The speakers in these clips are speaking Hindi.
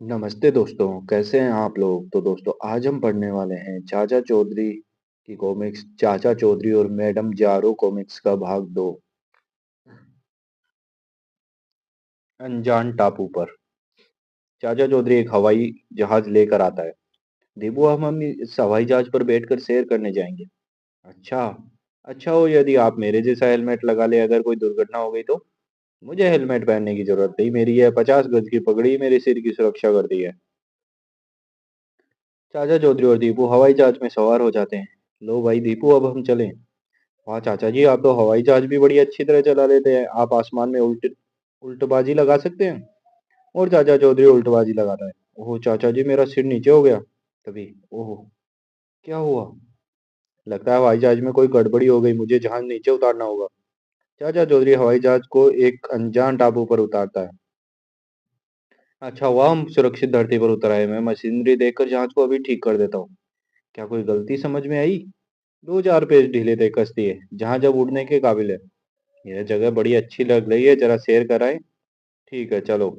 नमस्ते दोस्तों, कैसे हैं आप लोग? तो दोस्तों आज हम पढ़ने वाले हैं चाचा चौधरी की कॉमिक्स चाचा चौधरी और मैडम जारो कॉमिक्स का भाग 2 अनजान टापू पर। चाचा चौधरी एक हवाई जहाज लेकर आता है। दीपू हम इस हवाई जहाज पर बैठकर सैर करने जाएंगे। अच्छा, अच्छा हो यदि आप मेरे जैसा हेलमेट लगा ले, अगर कोई दुर्घटना हो गई तो। मुझे हेलमेट पहनने की जरूरत नहीं, मेरी यह 50 गज की पगड़ी मेरे सिर की सुरक्षा करती है। चाचा चौधरी और दीपू हवाई जहाज में सवार हो जाते हैं। लो भाई दीपू, अब हम चलें। वाह चाचा जी, आप तो हवाई जहाज भी बड़ी अच्छी तरह चला लेते हैं। आप आसमान में उल्टबाजी लगा सकते हैं। और चाचा चौधरी उल्टबाजी लगाता है। ओह चाचा जी, मेरा सिर नीचे हो गया। तभी ओह, क्या हुआ? लगता है हवाई जहाज में कोई गड़बड़ी हो गई, मुझे जहाज नीचे उतारना होगा। चाचा चौधरी हवाई जहाज को एक अनजान टापू पर उतारता है। अच्छा हुआ हम सुरक्षित धरती पर उतर आए। मैं मशीनरी देखकर जहाज को अभी ठीक कर देता हूँ। क्या कोई गलती समझ में आई? दो चार पेज ढीले थे, कसती है जहाज अब उड़ने के काबिल है। यह जगह बड़ी अच्छी लग रही है, जरा सैर कराएं। ठीक है चलो।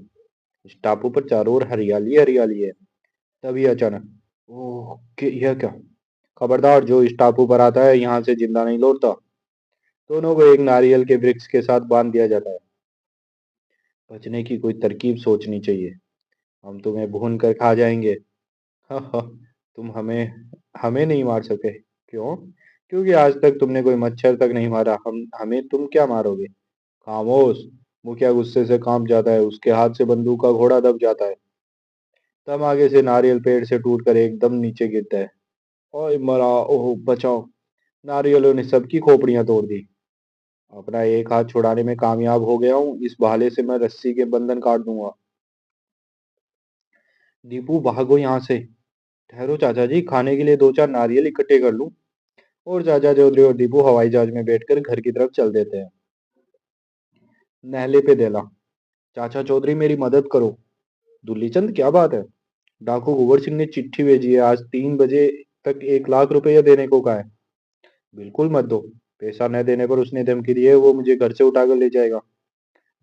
इस टापू पर चारों ओर हरियाली हरियाली है। तभी अचानक ओह यह क्या? खबरदार, जो इस टापू पर आता है यहाँ से जिंदा नहीं लौटता। दोनों को एक नारियल के वृक्ष के साथ बांध दिया जाता है। बचने की कोई तरकीब सोचनी चाहिए। हम तुम्हें भून कर खा जाएंगे। हाँ हाँ, तुम हमें हमें नहीं मार सके। क्यों? क्योंकि आज तक तुमने कोई मच्छर तक नहीं मारा, हम हमें तुम क्या मारोगे? खामोश। मुखिया गुस्से से कांप जाता है, उसके हाथ से बंदूक का घोड़ा दब जाता है। तब आगे से नारियल पेड़ से टूटकर एकदम नीचे गिरता है। ओए मरा, ओह बचाओ। नारियलों ने सबकी खोपड़ियां तोड़ दी। अपना एक हाथ छुड़ाने में कामयाब हो गया हूँ, इस भाले से मैं रस्सी के बंधन काट दूंगा। दीपू भागो यहाँ से। ठहरो चाचा जी, खाने के लिए दो चार नारियल इकट्ठे कर लूं। और चाचा चौधरी और दीपू हवाई जहाज में बैठकर घर की तरफ चल देते हैं। नहले पे देला। चाचा चौधरी मेरी मदद करो। दुल्लीचंद क्या बात है? डाकू गोबर सिंह ने चिट्ठी भेजी है, आज 3 बजे तक 1 लाख रुपया देने को कहा है। बिल्कुल मत दो। पैसा न देने पर उसने धमकी दी है, वो मुझे घर से उठाकर ले जाएगा।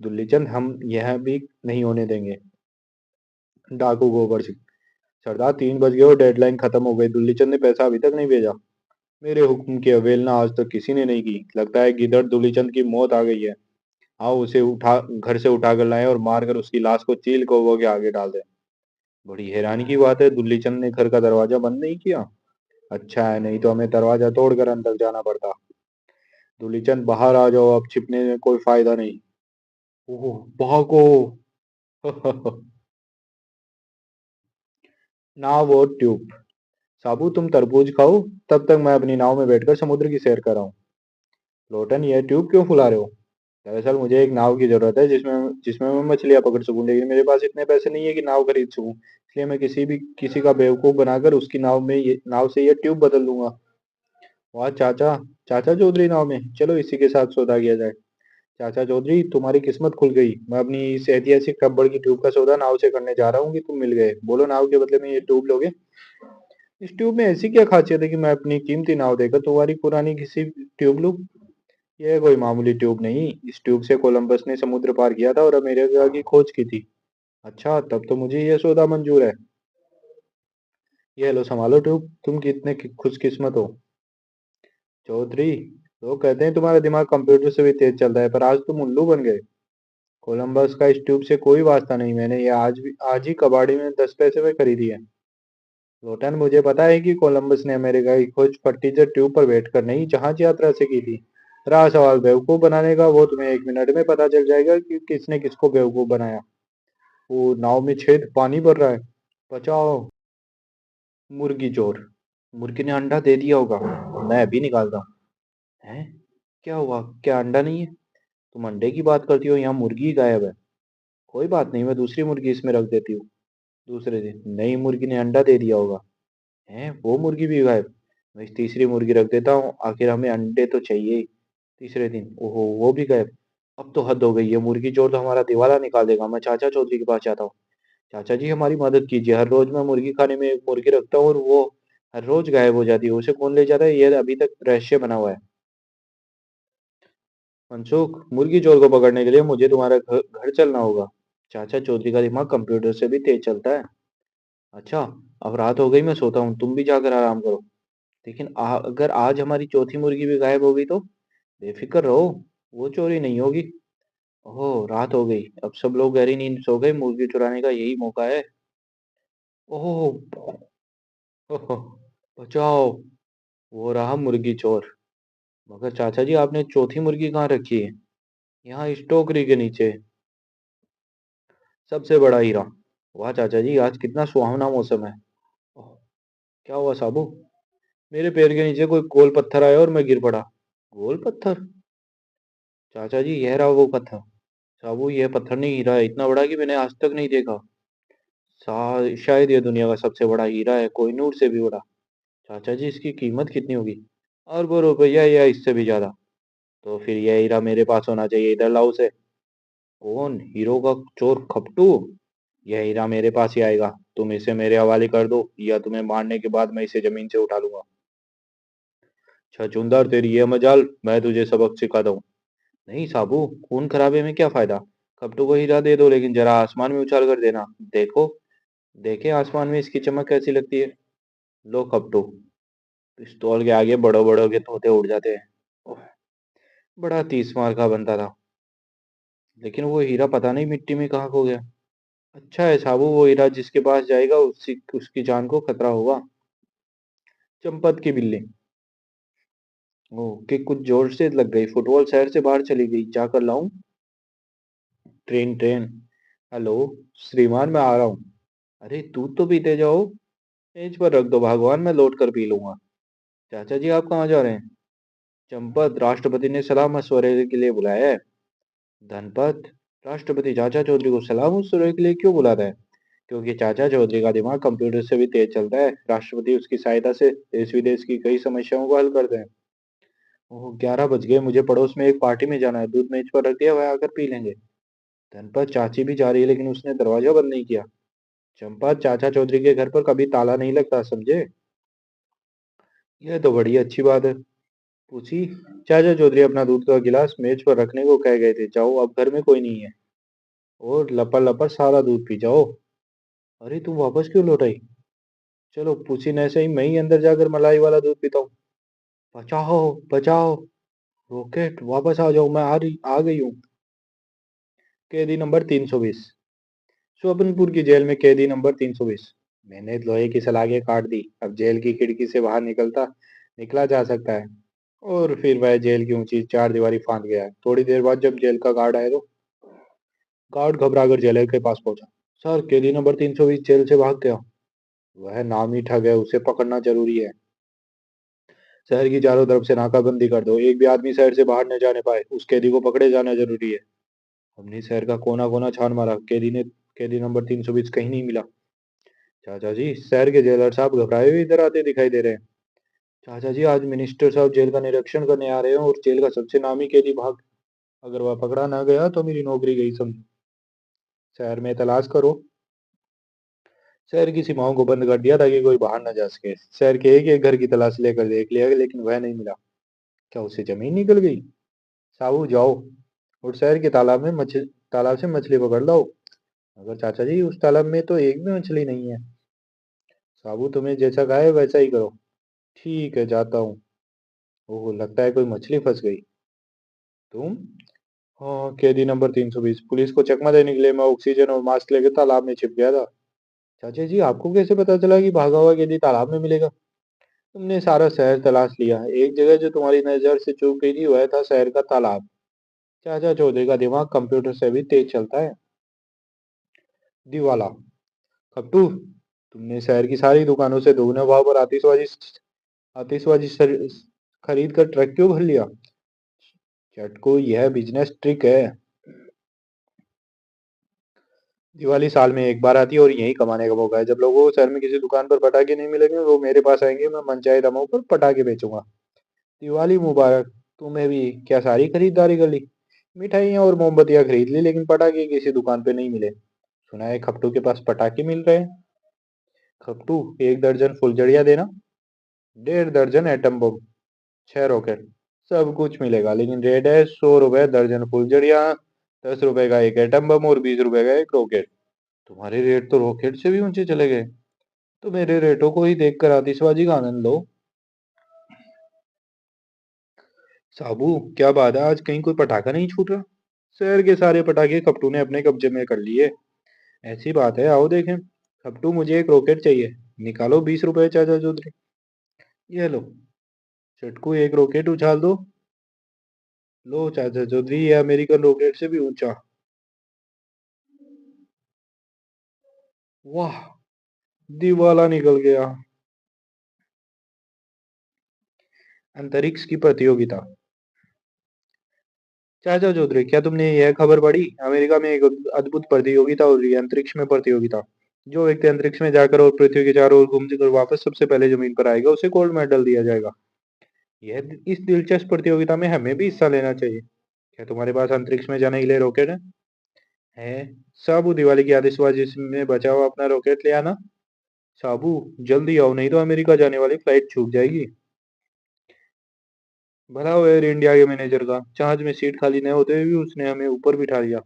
दुल्लीचंद हम यह भी नहीं होने देंगे। डाकू गोबर सिंह। सरदार 3 बज गए और डेडलाइन खत्म हो गई, दुल्लीचंद ने पैसा अभी तक नहीं भेजा। मेरे हुक्म की अवहेलना आज तक किसी ने नहीं की। लगता है गिदड़ दुल्लीचंद की मौत आ गई है। आओ उसे उठा घर से उठा कर लाएं और मारकर उसकी लाश को चील कौवों के आगे डाल दें। बड़ी हैरानी की बात है, दुल्लीचंद ने घर का दरवाजा बंद नहीं किया। अच्छा है, नहीं तो हमें दरवाजा तोड़कर अंदर जाना पड़ता। दुल्लीचंद बाहर आ जाओ, अब छिपने में कोई फायदा नहीं। ओह भागो। नाव और ट्यूब। साबू तुम तरबूज खाओ, तब तक मैं अपनी नाव में बैठकर समुद्र की सैर कर रहा हूँ। लोटन, ये ट्यूब क्यों फुला रहे हो? दरअसल मुझे एक नाव की जरूरत है जिसमें जिसमें मैं मछलियां पकड़ सकूं, लेकिन मेरे पास इतने पैसे नहीं है कि नाव खरीद सकूं, इसलिए मैं किसी का बेवकूफ बनाकर उसकी नाव से ये ट्यूब बदल दूंगा। वाह चाचा, चाचा चौधरी नाव में, चलो इसी के साथ सौदा किया जाए। चाचा चौधरी, तुम्हारी किस्मत खुल गई। मैं अपनी इस ऐतिहासिक रबड़ की ट्यूब का सौदा नाव से करने जा रहा हूँ कि तुम मिल गए। बोलो, नाव के बदले में ये ट्यूब लोगे? इस ट्यूब में ऐसी क्या खासियत है कि मैं अपनी कीमती नाव देकर तुम्हारी पुरानी किसी ट्यूब लूं? यह कोई मामूली ट्यूब नहीं, इस ट्यूब से कोलंबस ने समुद्र पार किया था और अमेरिका की खोज की थी। अच्छा, तब तो मुझे यह सौदा मंजूर है। ये लो संभालो ट्यूब, तुम कितने खुशकिस्मत हो। चौधरी, लोग कहते हैं तुम्हारा दिमाग कंप्यूटर से भी तेज चलता है, पर आज तुम उल्लू बन गए। कोलंबस का इस ट्यूब से कोई वास्ता नहीं, मैंने ये आज ही कबाड़ी में 10 पैसे में खरीदी है। लोटन, मुझे पता है कि कोलंबस ने अमेरिका की खोज पट्टीजर ट्यूब पर बैठकर नहीं, जहाज यात्रा से की थी। रहा सवाल बेवकूफ बनाने का, वो तुम्हें 1 मिनट में पता चल जाएगा कि किसने किसको बेवकूफ बनाया। वो नाव में छेद, पानी भर रहा है। बचाओ। मुर्गी चोर। मुर्गी ने अंडा दे दिया होगा, मैं अभी निकालता हूँ। हैं? क्या हुआ, क्या अंडा नहीं है? तुम अंडे की बात करती हो, यहाँ मुर्गी ही गायब है। कोई बात नहीं, मैं दूसरी मुर्गी इसमें रख देती हूँ। दूसरे दिन नई मुर्गी ने अंडा दे दिया होगा। हैं, वो मुर्गी भी गायब। मैं इस तीसरी मुर्गी रख देता हूँ, आखिर हमें अंडे तो चाहिए ही। तीसरे दिन ओहो, वो भी गायब। अब तो हद हो गई है, मुर्गी चोर तो हमारा दिवाला निकाल देगा। मैं चाचा चौधरी के पास जाता हूँ। चाचा जी, हमारी मदद कीजिए, हर रोज मैं मुर्गी खाने में एक मुर्गी रखता हूँ और वो हर रोज गायब हो जाती है। उसे कौन ले जाता है, ये अभी तक रहस्य बना हुआ है। मनसुख, मुर्गी चोर को पकड़ने के लिए मुझे तुम्हारे घर चलना होगा। चाचा चौधरी का दिमाग कंप्यूटर से भी तेज चलता है। अच्छा, अब रात हो गई, मैं सोता हूँ, तुम भी जाकर आराम करो। लेकिन अगर आज हमारी चौथी मुर्गी भी गायब हो गई तो? बेफिक्र रहो, वो चोरी नहीं होगी। ओह, रात हो गई, अब सब लोग गहरी नींद सो गए, मुर्गी चुराने का यही मौका है। ओह, ओह, बचाओ, वो रहा मुर्गी चोर। मगर चाचा जी, आपने चौथी मुर्गी कहाँ रखी है? यहाँ इस टोकरी के नीचे, सबसे बड़ा हीरा। वाह चाचा जी, आज कितना सुहावना मौसम है। ओह, क्या हुआ साबू? मेरे पैर के नीचे कोई गोल पत्थर आया और मैं गिर पड़ा। गोल पत्थर? चाचा जी, यह रहा वो पत्थर। साबू, यह पत्थर नहीं, हीरा है, इतना बड़ा कि मैंने आज तक नहीं देखा। शायद ये दुनिया का सबसे बड़ा हीरा है, कोहिनूर से भी बड़ा। चाचा जी, इसकी कीमत कितनी होगी? अरबों रुपया या इससे भी ज्यादा। तो फिर यह हीरा मेरे पास होना चाहिए, इधर लाओ उसे। कौन? हीरो का चोर खपटू? यह हीरा मेरे पास ही आएगा, तुम इसे मेरे हवाले कर दो या तुम्हें मारने के बाद मैं इसे जमीन से उठा लूंगा। छछूंदर, तेरी ये मजाल, मैं तुझे सबक सिखा दूं। नहीं साबू, खून खराबे में क्या फायदा? खपटू को हीरा दे दो, लेकिन जरा आसमान में उछाल कर देना। देखो, देखे आसमान में इसकी चमक कैसी लगती है। लो खपटू, पिस्तौल के आगे बड़ो बड़ो के तोते उड़ जाते हैं। ओह, बड़ा तीस मार का बनता था, लेकिन वो हीरा पता नहीं मिट्टी में कहाँ खो गया। अच्छा है साबू, वो हीरा जिसके पास जाएगा उसकी जान को खतरा होगा। चंपत की बिल्ली। ओ, कि कुछ जोर से लग गई, फुटबॉल शहर से बाहर चली गई, जाकर लाऊं? Train train. हेलो श्रीमान, मैं आ रहा हूँ। अरे दूध तो पीते जाओ, मेज पर रख दो, भगवान मैं लौट कर पी लूंगा। चाचा जी, आप कहाँ जा रहे हैं? चंपत, राष्ट्रपति ने सलाह मशवरे के लिए बुलाया है। धनपत, राष्ट्रपति चाचा चौधरी को सलाह मशवरे के लिए क्यों बुलाता है? क्योंकि चाचा चौधरी का दिमाग कंप्यूटर से भी तेज चलता है, राष्ट्रपति उसकी सहायता से देश विदेश की कई समस्याओं को हल करते हैं। ओह, 11 बज गए, मुझे पड़ोस में एक पार्टी में जाना है, दूध मेज पर रख दिया, वह आकर पी लेंगे। धनपत, चाची भी जा रही है, लेकिन उसने दरवाजा बंद नहीं किया। चंपा, चाचा चौधरी के घर पर कभी ताला नहीं लगता, समझे? यह तो बड़ी अच्छी बात है। पूछी, चाचा चौधरी अपना दूध का गिलास मेज पर रखने को कह गए थे, जाओ अब घर में कोई नहीं है, और लपड़ लपड़ सारा दूध पी जाओ। अरे तुम वापस क्यों लौट आई? चलो पूछी, न सही मैं ही अंदर जाकर मलाई वाला दूध पीता हूँ। बचाओ, बचाओ, रॉकेट वापस आ जाओ, मैं आ गई हूँ। कैदी नंबर 320। स्वप्नपुर की जेल में कैदी नंबर 320। मैंने लोहे की सलाखें काट दी, अब जेल की खिड़की से बाहर निकला जा सकता है। और फिर वह जेल की ऊंची चार दीवारी फांद गया। थोड़ी देर बाद जब जेल का गार्ड आया तो गार्ड घबरा कर जेलर के पास पहुंचा। सर, कैदी नंबर 320 जेल से भाग गया। वह नामी ठग है, उसे पकड़ना जरूरी है। शहर की चारों तरफ से नाकाबंदी कर दो, एक भी आदमी शहर से बाहर न जाने पाए, उस कैदी को पकड़े जाना जरूरी है। हमने शहर का कोना कोना छान मारा, कैदी नंबर 320 कहीं नहीं मिला। चाचा जी, शहर के जेलर साहब घबराए हुए इधर आते दिखाई दे रहे हैं। चाचा जी, आज मिनिस्टर साहब जेल का निरीक्षण करने आ रहे हैं और जेल का सबसे नामी कैदी भाग, अगर वह पकड़ा ना गया तो मेरी नौकरी गई समझ। शहर में तलाश करो। शहर की सीमाओं को बंद कर दिया ताकि कोई बाहर न जा सके। शहर के एक एक घर की तलाश लेकर देख लिया, लेकिन वह नहीं मिला। क्या उसे जमीन निकल गई? साहू जाओ और शहर के तालाब से मछली पकड़ लाओ। अगर चाचा जी, उस तालाब में तो एक भी मछली नहीं है। साबू, तुम्हें जैसा कहा है वैसा ही करो। ठीक है, जाता हूँ। ओह, लगता है कोई मछली फंस गई। तुम? हाँ, कैदी नंबर 320, पुलिस को चकमा देने के लिए मैं ऑक्सीजन और मास्क लेकर तालाब में छिप गया था। चाचा जी, आपको कैसे पता चला कि भागा हुआ कैदी तालाब में मिलेगा? तुमने सारा शहर तलाश लिया, एक जगह जो तुम्हारी नजर से चूक गई थी, वह था शहर का तालाब। चाचा चौधरी का दिमाग कंप्यूटर से भी तेज चलता है। दिवाला। खट्टू, तुमने शहर की सारी दुकानों से दोगुने भाव पर आतिशबाजी खरीद कर ट्रक क्यों भर लिया? चटको, यह बिजनेस ट्रिक है। दिवाली साल में एक बार आती है और यही कमाने का मौका है। जब लोगों को शहर में किसी दुकान पर पटाखे नहीं मिलेंगे, वो मेरे पास आएंगे, मैं मनचाहे दामों पर पटाखे बेचूंगा। दिवाली मुबारक। तुम्हें भी। क्या सारी खरीदारी कर ली? मिठाइयाँ और मोमबत्तियां खरीद ली, लेकिन पटाखे किसी दुकान पे नहीं मिले। सुना है खपटू के पास पटाखे मिल रहे हैं। खपटू, 1 दर्जन फुलझड़िया देना, 1.5 दर्जन एटम बम, 6 रॉकेट, सब कुछ मिलेगा, लेकिन रेट है 100 रुपए दर्जन फुलझड़िया, ₹10 का एक एटम बम और ₹20 का एक रॉकेट। तुम्हारे रेट तो रॉकेट से भी ऊंचे चले गए। तो मेरे रेटों को ही देखकर आतिशबाजी का आनंद लो। साबू, क्या बात है, आज कहीं कोई पटाखा नहीं छूट रहा? शहर के सारे पटाखे खपटू ने अपने कब्जे में कर लिए। ऐसी बात है, आओ देखें। खपटू, मुझे एक रॉकेट चाहिए। निकालो ₹20 चाचा चौधरी। ये लो। चटकू, एक रॉकेट उछाल दो। लो चाचा चौधरी, ये अमेरिकन रॉकेट से भी ऊंचा। वाह, दिवाला निकल गया। अंतरिक्ष की प्रतियोगिता। चाचा चौधरी, क्या तुमने यह खबर पढ़ी? अमेरिका में एक अद्भुत प्रतियोगिता हो रही है, अंतरिक्ष में प्रतियोगिता। जो व्यक्ति अंतरिक्ष में जाकर और पृथ्वी के चारों ओर घूमकर कर वापस सबसे पहले जमीन पर आएगा, उसे गोल्ड मेडल दिया जाएगा। यह इस दिलचस्प प्रतियोगिता में हमें भी हिस्सा लेना चाहिए। क्या तुम्हारे पास अंतरिक्ष में जाने के लिए रॉकेट है? साबू, दिवाली की आतिशबाजी में बचा हुआ अपना रॉकेट ले आना। साबू, जल्दी आओ, नहीं तो अमेरिका जाने वाली फ्लाइट छूट जाएगी। भला हो एयर इंडिया के मैनेजर का, जहाज में सीट खाली न होते हुए भी उसने हमें ऊपर बिठा लिया।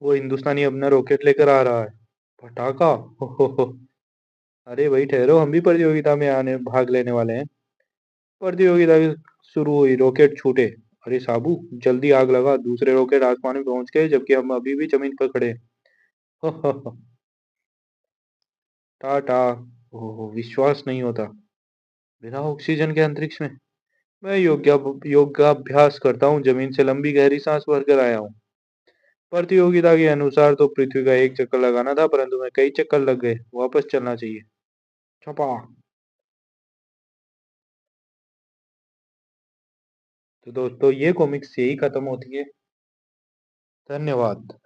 वो हिंदुस्तानी अपना रॉकेट लेकर आ रहा है। पटाखा? हो। अरे भाई ठहरो, हम भी प्रतियोगिता में आने भाग लेने वाले हैं। प्रतियोगिता शुरू हुई, रॉकेट छूटे। अरे साबू, जल्दी आग लगा, दूसरे रॉकेट आसमान में पहुंच गए जबकि हम अभी भी जमीन पर खड़े हैं। टाटा। ओह, विश्वास नहीं होता। बिना ऑक्सीजन के अंतरिक्ष में? मैं योगाभ्यास करता हूँ, जमीन से लंबी गहरी सांस भरकर आया हूँ। प्रतियोगिता के अनुसार तो पृथ्वी का एक चक्कर लगाना था, परंतु मैं कई चक्कर लग गए, वापस चलना चाहिए। छपा। तो दोस्तों, ये कॉमिक्स यही खत्म होती है। धन्यवाद।